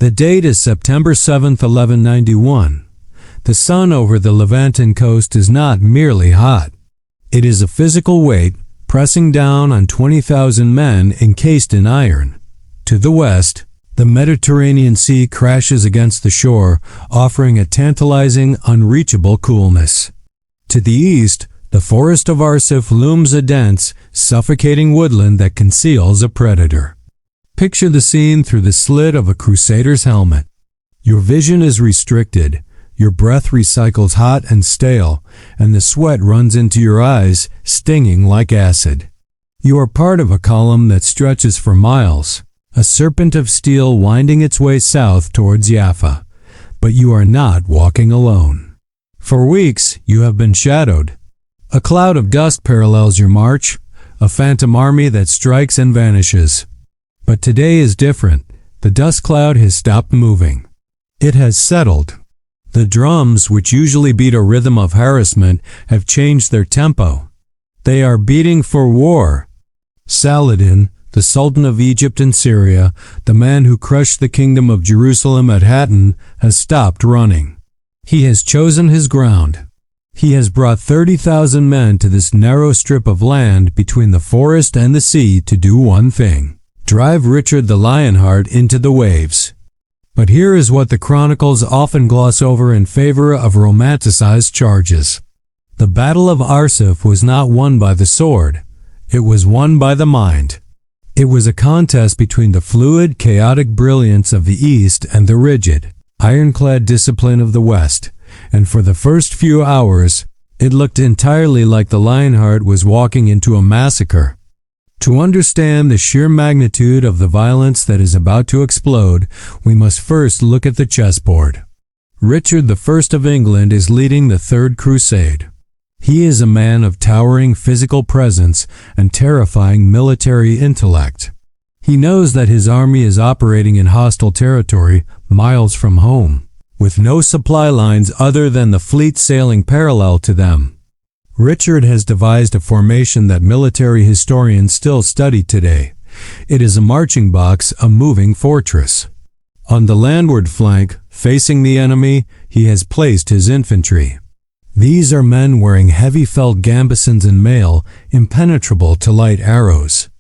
The date is September 7th, 1191. The sun over the Levanten coast is not merely hot. It is a physical weight pressing down on 20,000 men encased in iron. To the west, the Mediterranean Sea crashes against the shore, offering a tantalizing, unreachable coolness. To the east, the forest of Arsuf looms a dense, suffocating woodland that conceals a predator. Picture the scene through the slit of a crusader's helmet. Your vision is restricted, your breath recycles hot and stale, and the sweat runs into your eyes, stinging like acid. You are part of a column that stretches for miles, a serpent of steel winding its way south towards Jaffa. But you are not walking alone. For weeks, you have been shadowed. A cloud of dust parallels your march, a phantom army that strikes and vanishes. But today is different. The dust cloud has stopped moving. It has settled. The drums, which usually beat a rhythm of harassment, have changed their tempo. They are beating for war. Saladin, the Sultan of Egypt and Syria, the man who crushed the kingdom of Jerusalem at Hattin, has stopped running. He has chosen his ground. He has brought 30,000 men to this narrow strip of land between the forest and the sea to do one thing: drive Richard the Lionheart into the waves. But here is what the chronicles often gloss over in favor of romanticized charges. The Battle of Arsuf was not won by the sword. It was won by the mind. It was a contest between the fluid, chaotic brilliance of the East and the rigid, ironclad discipline of the West, and for the first few hours, it looked entirely like the Lionheart was walking into a massacre. To understand the sheer magnitude of the violence that is about to explode, we must first look at the chessboard. Richard I of England is leading the Third Crusade. He is a man of towering physical presence and terrifying military intellect. He knows that his army is operating in hostile territory miles from home, with no supply lines other than the fleet sailing parallel to them. Richard has devised a formation that military historians still study today. It is a marching box, a moving fortress. On the landward flank, facing the enemy, he has placed his infantry. These are men wearing heavy felt gambesons and mail, impenetrable to light arrows.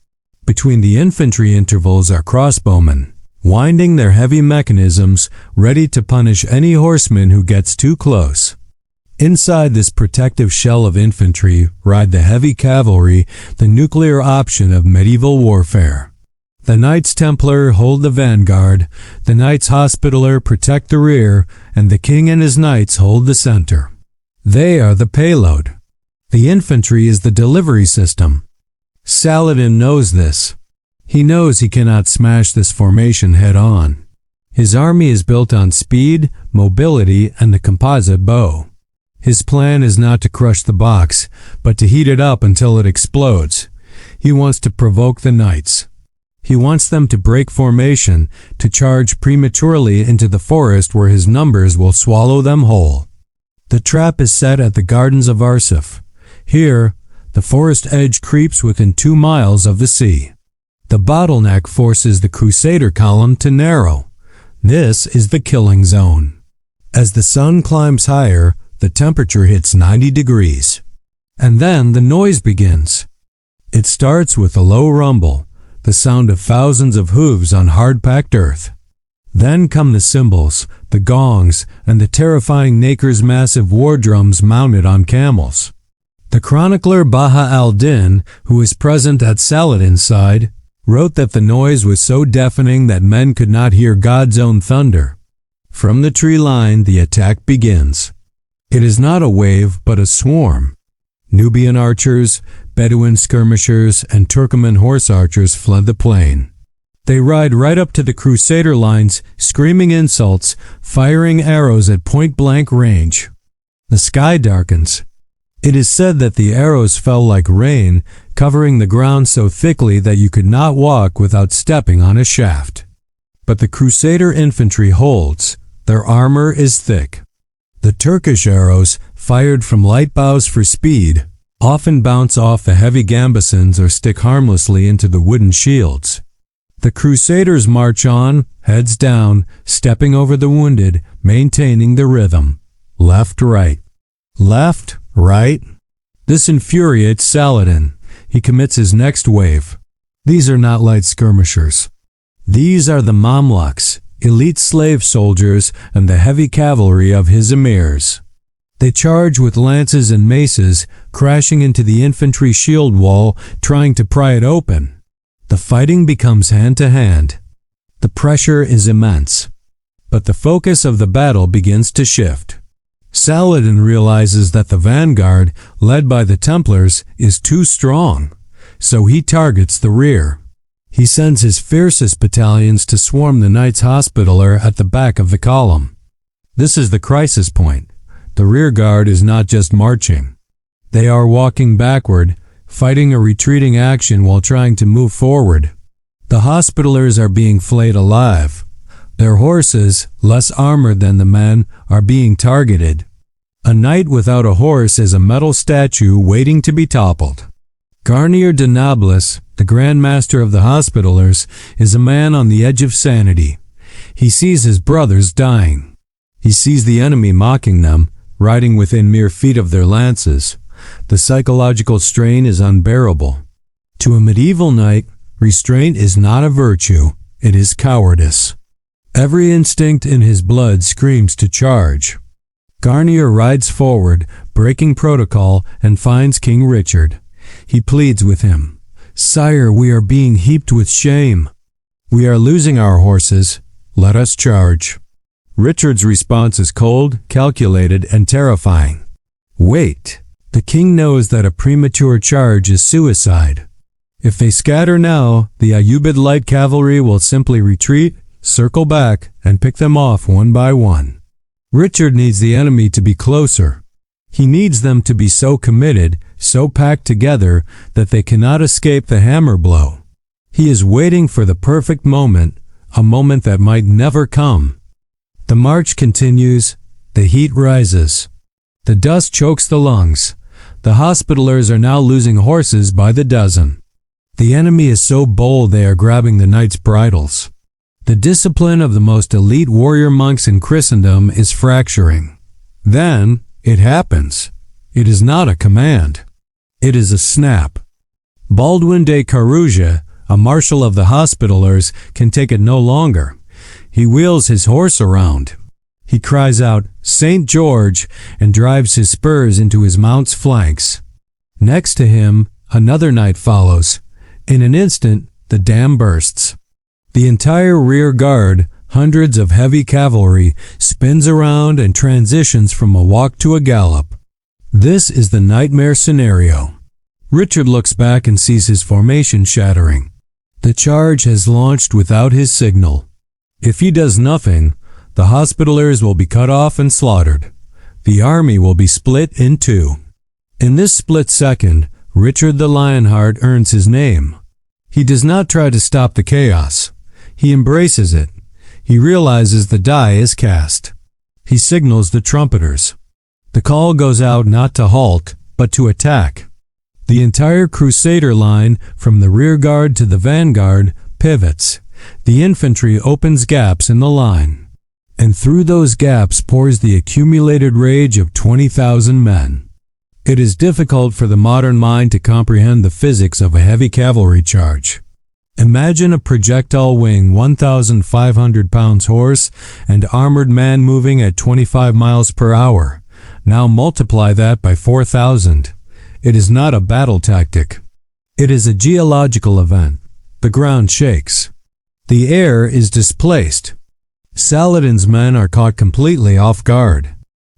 Between the infantry intervals are crossbowmen, winding their heavy mechanisms, ready to punish any horseman who gets too close. Inside this protective shell of infantry ride the heavy cavalry, the nuclear option of medieval warfare. The Knights Templar hold the vanguard, the Knights Hospitaller protect the rear, and the king and his knights hold the center. They are the payload. The infantry is the delivery system. Saladin knows this. He knows he cannot smash this formation head-on. His army is built on speed, mobility, and the composite bow. His plan is not to crush the box, but to heat it up until it explodes. He wants to provoke the knights. He wants them to break formation, to charge prematurely into the forest where his numbers will swallow them whole. The trap is set at the gardens of Arsuf. Here, the forest edge creeps within 2 miles of the sea. The bottleneck forces the Crusader column to narrow. This is the killing zone. As the sun climbs higher, the temperature hits 90 degrees. And then the noise begins. It starts with a low rumble, the sound of thousands of hooves on hard-packed earth. Then come the cymbals, the gongs, and the terrifying Naker's massive war drums mounted on camels. The chronicler Baha al-Din, who was present at Saladin's side, wrote that the noise was so deafening that men could not hear God's own thunder. From the tree line, the attack begins. It is not a wave, but a swarm. Nubian archers, Bedouin skirmishers, and Turkoman horse archers flood the plain. They ride right up to the Crusader lines, screaming insults, firing arrows at point-blank range. The sky darkens. It is said that the arrows fell like rain, covering the ground so thickly that you could not walk without stepping on a shaft. But the Crusader infantry holds. Their armor is thick. The Turkish arrows, fired from light bows for speed, often bounce off the heavy gambesons or stick harmlessly into the wooden shields. The Crusaders march on, heads down, stepping over the wounded, maintaining the rhythm. Left, right. Left, right. This infuriates Saladin. He commits his next wave. These are not light skirmishers. These are the Mamluks, elite slave soldiers, and the heavy cavalry of his emirs. They charge with lances and maces, crashing into the infantry shield wall, trying to pry it open. The fighting becomes hand-to-hand. The pressure is immense. But the focus of the battle begins to shift. Saladin realizes that the vanguard, led by the Templars, is too strong, so he targets the rear. He sends his fiercest battalions to swarm the Knights Hospitaller at the back of the column. This is the crisis point. The rear guard is not just marching. They are walking backward, fighting a retreating action while trying to move forward. The Hospitallers are being flayed alive. Their horses, less armored than the men, are being targeted. A knight without a horse is a metal statue waiting to be toppled. Garnier de Nobles, the Grand Master of the Hospitallers, is a man on the edge of sanity. He sees his brothers dying. He sees the enemy mocking them, riding within mere feet of their lances. The psychological strain is unbearable. To a medieval knight, restraint is not a virtue, it is cowardice. Every instinct in his blood screams to charge. Garnier rides forward, breaking protocol, and finds King Richard. He pleads with him, "Sire, we are being heaped with shame. We are losing our horses. Let us charge." Richard's response is cold, calculated, and terrifying. Wait. The king knows that a premature charge is suicide. If they scatter now, the Ayyubid light cavalry will simply retreat, circle back, and pick them off one by one. Richard needs the enemy to be closer. He needs them to be so committed, so packed together, that they cannot escape the hammer blow. He is waiting for the perfect moment, a moment that might never come. The march continues. The heat rises. The dust chokes the lungs. The Hospitallers are now losing horses by the dozen. The enemy is so bold they are grabbing the knights' bridles. The discipline of the most elite warrior monks in Christendom is fracturing. Then, it happens. It is not a command. It is a snap. Baldwin de Carouge, a marshal of the Hospitallers, can take it no longer. He wheels his horse around. He cries out, "St. George," and drives his spurs into his mount's flanks. Next to him, another knight follows. In an instant, the dam bursts. The entire rear guard, hundreds of heavy cavalry, spins around and transitions from a walk to a gallop. This is the nightmare scenario. Richard looks back and sees his formation shattering. The charge has launched without his signal. If he does nothing, the Hospitallers will be cut off and slaughtered. The army will be split in two. In this split second, Richard the Lionheart earns his name. He does not try to stop the chaos. He embraces it. He realizes the die is cast. He signals the trumpeters. The call goes out not to halt, but to attack. The entire Crusader line, from the rear guard to the vanguard, pivots. The infantry opens gaps in the line. And through those gaps pours the accumulated rage of 20,000 men. It is difficult for the modern mind to comprehend the physics of a heavy cavalry charge. Imagine a projectile weighing 1,500 pounds horse and armored man moving at 25 miles per hour. Now multiply that by 4,000. It is not a battle tactic. It is a geological event. The ground shakes. The air is displaced. Saladin's men are caught completely off guard.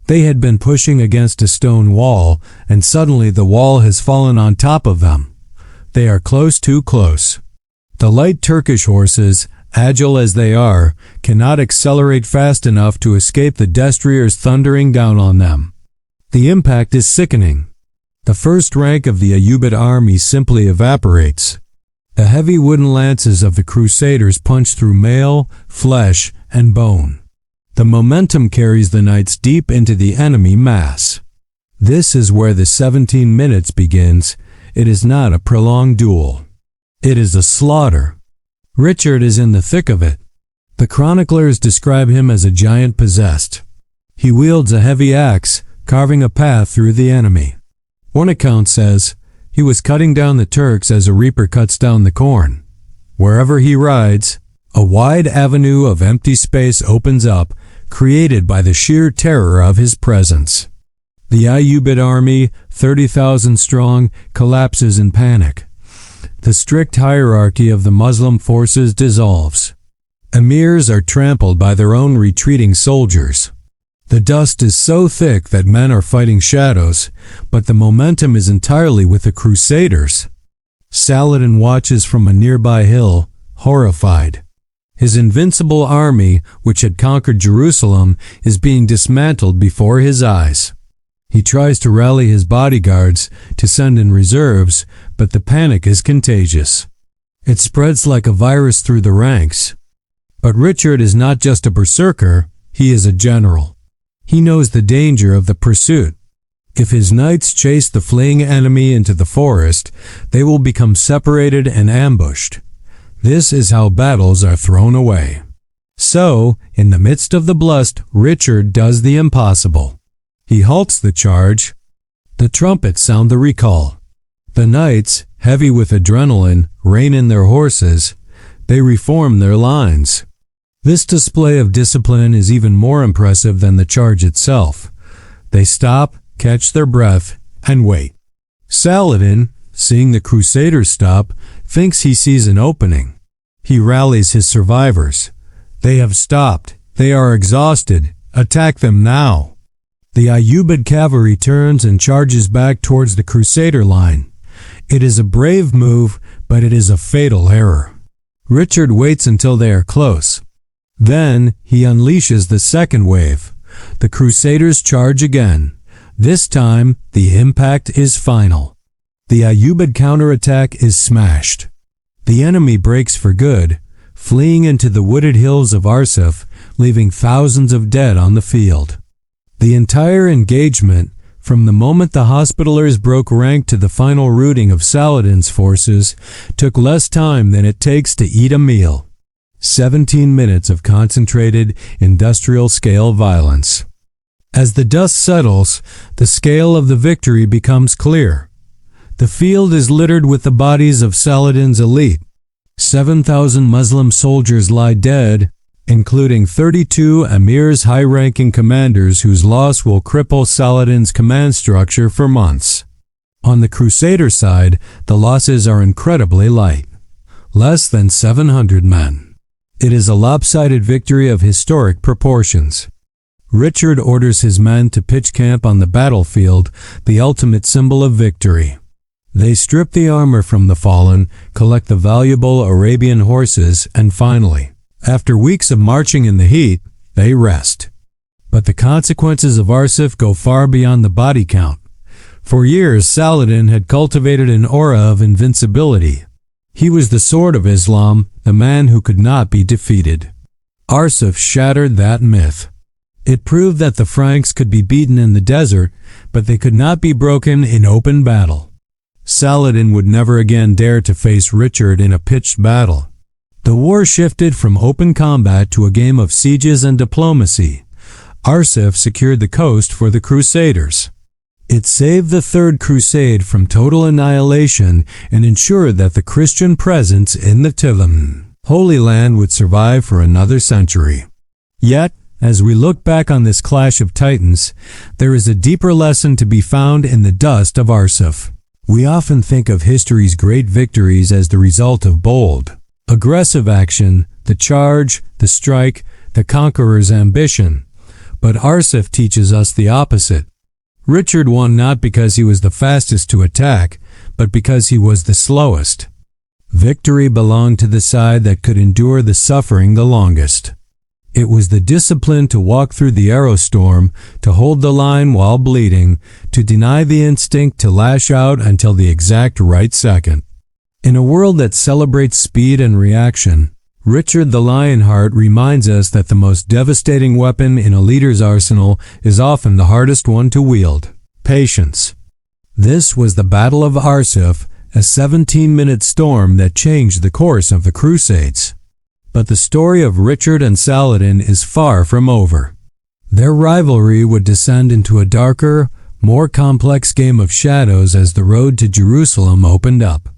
They had been pushing against a stone wall, and suddenly the wall has fallen on top of them. They are close too close. The light Turkish horses, agile as they are, cannot accelerate fast enough to escape the destriers thundering down on them. The impact is sickening. The first rank of the Ayyubid army simply evaporates. The heavy wooden lances of the Crusaders punch through mail, flesh, and bone. The momentum carries the knights deep into the enemy mass. This is where the 17 minutes begins. It is not a prolonged duel. It is a slaughter. Richard is in the thick of it. The chroniclers describe him as a giant possessed. He wields a heavy axe, carving a path through the enemy. One account says, he was cutting down the Turks as a reaper cuts down the corn. Wherever he rides, a wide avenue of empty space opens up, created by the sheer terror of his presence. The Ayyubid army, 30,000 strong, collapses in panic. The strict hierarchy of the Muslim forces dissolves. Emirs are trampled by their own retreating soldiers. The dust is so thick that men are fighting shadows, but the momentum is entirely with the Crusaders. Saladin watches from a nearby hill, horrified. His invincible army, which had conquered Jerusalem, is being dismantled before his eyes. He tries to rally his bodyguards to send in reserves, but the panic is contagious. It spreads like a virus through the ranks. But Richard is not just a berserker, he is a general. He knows the danger of the pursuit. If his knights chase the fleeing enemy into the forest, they will become separated and ambushed. This is how battles are thrown away. So, in the midst of the blust, Richard does the impossible. He halts the charge. The trumpets sound the recall. The knights, heavy with adrenaline, rein in their horses. They reform their lines. This display of discipline is even more impressive than the charge itself. They stop, catch their breath, and wait. Saladin, seeing the Crusaders stop, thinks he sees an opening. He rallies his survivors. They have stopped. They are exhausted. Attack them now. The Ayyubid cavalry turns and charges back towards the Crusader line. It is a brave move, but it is a fatal error. Richard waits until they are close. Then he unleashes the second wave. The Crusaders charge again. This time, the impact is final. The Ayyubid counterattack is smashed. The enemy breaks for good, fleeing into the wooded hills of Arsuf, leaving thousands of dead on the field. The entire engagement, from the moment the Hospitallers broke rank to the final routing of Saladin's forces, took less time than it takes to eat a meal. 17 minutes of concentrated, industrial-scale violence. As the dust settles, the scale of the victory becomes clear. The field is littered with the bodies of Saladin's elite. 7,000 Muslim soldiers lie dead, including 32 Emir's high-ranking commanders whose loss will cripple Saladin's command structure for months. On the Crusader side, the losses are incredibly light. Less than 700 men. It is a lopsided victory of historic proportions. Richard orders his men to pitch camp on the battlefield, the ultimate symbol of victory. They strip the armor from the fallen, collect the valuable Arabian horses, and finally, after weeks of marching in the heat, they rest. But the consequences of Arsuf go far beyond the body count. For years, Saladin had cultivated an aura of invincibility. He was the sword of Islam, the man who could not be defeated. Arsuf shattered that myth. It proved that the Franks could be beaten in the desert, but they could not be broken in open battle. Saladin would never again dare to face Richard in a pitched battle. The war shifted from open combat to a game of sieges and diplomacy. Arsuf secured the coast for the Crusaders. It saved the Third Crusade from total annihilation and ensured that the Christian presence in the Holy Land would survive for another century. Yet, as we look back on this clash of titans, there is a deeper lesson to be found in the dust of Arsuf. We often think of history's great victories as the result of bold, aggressive action, the charge, the strike, the conqueror's ambition. But Arsuf teaches us the opposite. Richard won not because he was the fastest to attack, but because he was the slowest. Victory belonged to the side that could endure the suffering the longest. It was the discipline to walk through the arrow storm, to hold the line while bleeding, to deny the instinct to lash out until the exact right second. In a world that celebrates speed and reaction, Richard the Lionheart reminds us that the most devastating weapon in a leader's arsenal is often the hardest one to wield: patience. This was the Battle of Arsuf, a 17-minute storm that changed the course of the Crusades. But the story of Richard and Saladin is far from over. Their rivalry would descend into a darker, more complex game of shadows as the road to Jerusalem opened up.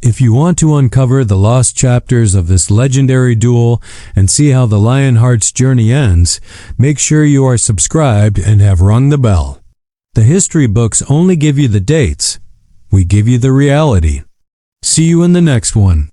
If you want to uncover the lost chapters of this legendary duel and see how the Lionheart's journey ends, make sure you are subscribed and have rung the bell. The history books only give you the dates. We give you the reality. See you in the next one.